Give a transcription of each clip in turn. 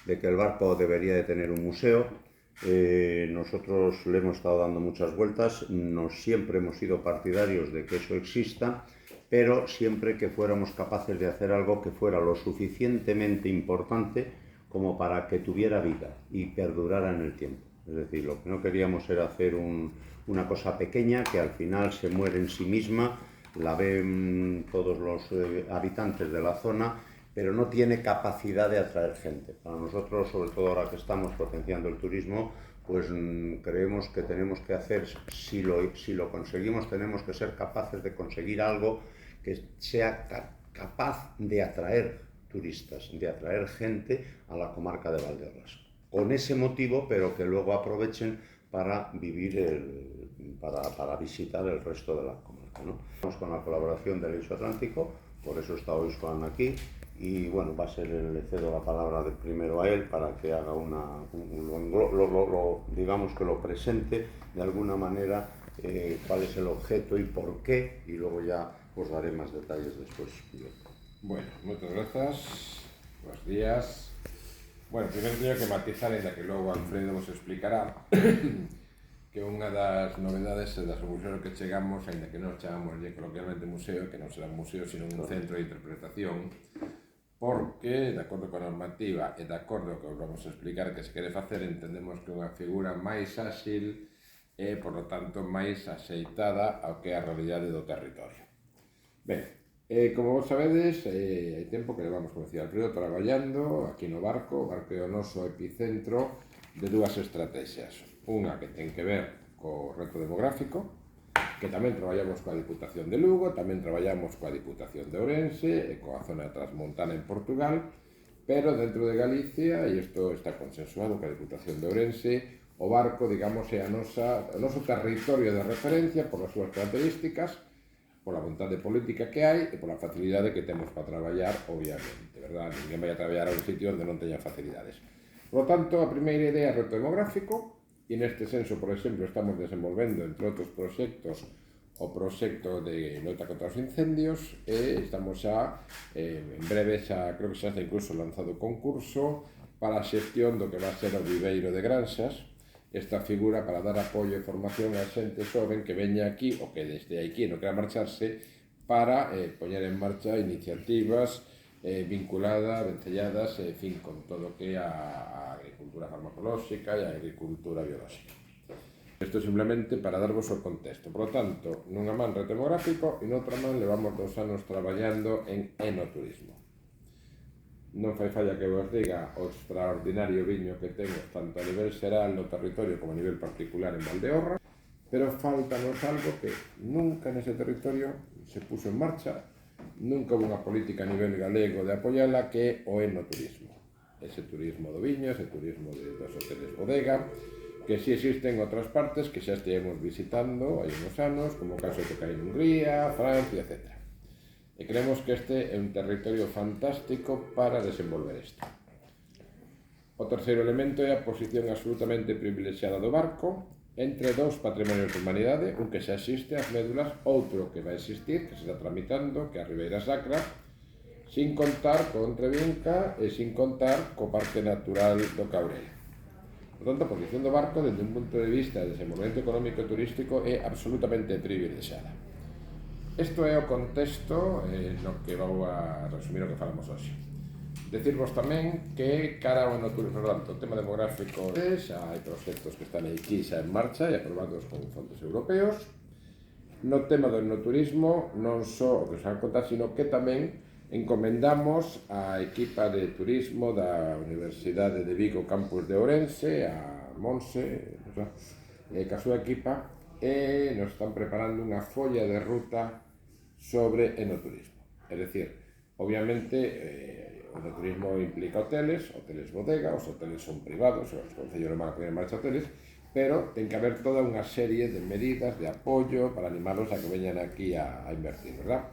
de que el barco debería de tener un museo. Nosotros le hemos estado dando muchas vueltas, no siempre hemos sido partidarios de que eso exista, pero siempre que fuéramos capaces de hacer algo que fuera lo suficientemente importante como para que tuviera vida y perdurara en el tiempo. Es decir, lo que no queríamos era hacer una cosa pequeña que al final se muere en sí misma, la ven todos los habitantes de la zona, pero no tiene capacidad de atraer gente. Para nosotros, sobre todo ahora que estamos potenciando el turismo, pues creemos que tenemos que hacer, si lo conseguimos, tenemos que ser capaces de conseguir algo que sea capaz de atraer turistas, de atraer gente a la comarca de Valdeorras. Con ese motivo, pero que luego aprovechen para para visitar el resto de la comarca, ¿no? Estamos con la colaboración del Eixo Atlántico, por eso está hoy Joan aquí, y bueno, le cedo la palabra primero a él para que haga digamos que lo presente de alguna manera, cuál es el objeto y por qué, y luego ya os daré más detalles despois. Bueno, moitas grazas, buenos días. Bueno, primeiro teño que matizar, ainda que logo Alfredo vos explicará, que unha das novedades das museos que chegamos, ainda que non chamamos coloquialmente museo, que non será un museo, sino un centro de interpretación, porque, de acordo coa normativa e de acordo que os vamos a explicar que se quere facer, entendemos que é unha figura máis áxil e, por lo tanto, máis axeitada ao que é a realidade do territorio. Ben, como vos sabedes, hai tempo que levamos, como decía Alfredo, traballando aquí no barco. O barco é o noso epicentro de dúas estrategias. Unha que ten que ver co reto demográfico, que tamén traballamos coa Diputación de Lugo, tamén traballamos coa Diputación de Ourense e coa zona transmontana en Portugal, pero dentro de Galicia, e isto está consensuado coa Diputación de Ourense, o barco, digamos, é o noso territorio de referencia por as súas características, pola vontade política que hai e pola facilidade que temos para traballar, obviamente, verdad? Ninguén vai a traballar a un sitio onde non teña facilidades. Por lo tanto, a primeira idea é o reto demográfico, e neste senso, por exemplo, estamos desenvolvendo, entre outros proxectos, o proxecto de loita contra os incendios, e estamos xa, en breve, xa creo que xa está incluso lanzado o concurso para a xestión do que va a ser o viveiro de granxas, esta figura para dar apoio e formación a xente xoven que veña aquí ou que desde aquí non quera marcharse para poñer en marcha iniciativas vinculadas, vencelladas, en fin, con todo o que é a agricultura farmacolóxica e a agricultura biolóxica. Isto simplemente para darvos o contexto. Por lo tanto, nunha man reto demográfico e noutra man levamos 2 anos traballando en enoturismo. Non fai falla que vos diga o extraordinario viño que temos tanto a nivel xeral no territorio como a nivel particular en Valdeorras, pero faltanos algo que nunca nese territorio se puso en marcha, nunca houve unha política a nivel galego de apoiala, que é o enoturismo. Ese turismo do viño, ese turismo dos hoteles bodega, que si existen en outras partes que xa estivemos visitando hai uns anos, como o caso que cae en Hungría, Francia, etc. E creemos que este é un territorio fantástico para desenvolver isto. O terceiro elemento é a posición absolutamente privilexiada do barco entre 2 patrimonios de humanidade, un que xa existe, as médulas, outro que vai existir, que se está tramitando, que é a Ribeira Sacra, sin contar con Trevinca e sin contar co Parque Natural do Caurel. Por tanto, a posición do barco, desde un punto de vista de desenvolvemento económico e turístico, é absolutamente privilexiada. Isto é o contexto no que vou a resumir o que falamos hoxe. Decirvos tamén que cara ao enoturismo, o tema demográfico, xa hai proxectos que están aquí xa en marcha e aprobados con fondos europeos. No tema do enoturismo, non só o que os van contar, sino que tamén encomendamos a equipa de turismo da Universidade de Vigo Campus de Ourense, a Monse, que a súa equipa, e nos están preparando unha folla de ruta sobre enoturismo. É dicir, obviamente, o enoturismo implica hoteles bodega, os hoteles son privados, os concellos non van a poner en marcha hoteles, pero ten que haber toda unha serie de medidas de apoio para animarlos a que veñan aquí a invertir, verdad?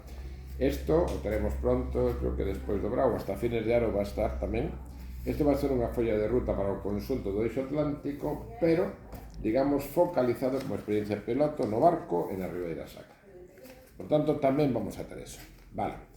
Isto o teremos pronto, creo que despois do Brau, hasta fines de ano va a estar tamén. Isto va a ser unha folla de ruta para o conxunto do Eixo Atlántico, pero, digamos, focalizado como experiencia piloto no barco e na Ribeira Sacra. Por tanto, tamén vamos a ter eso. Vale.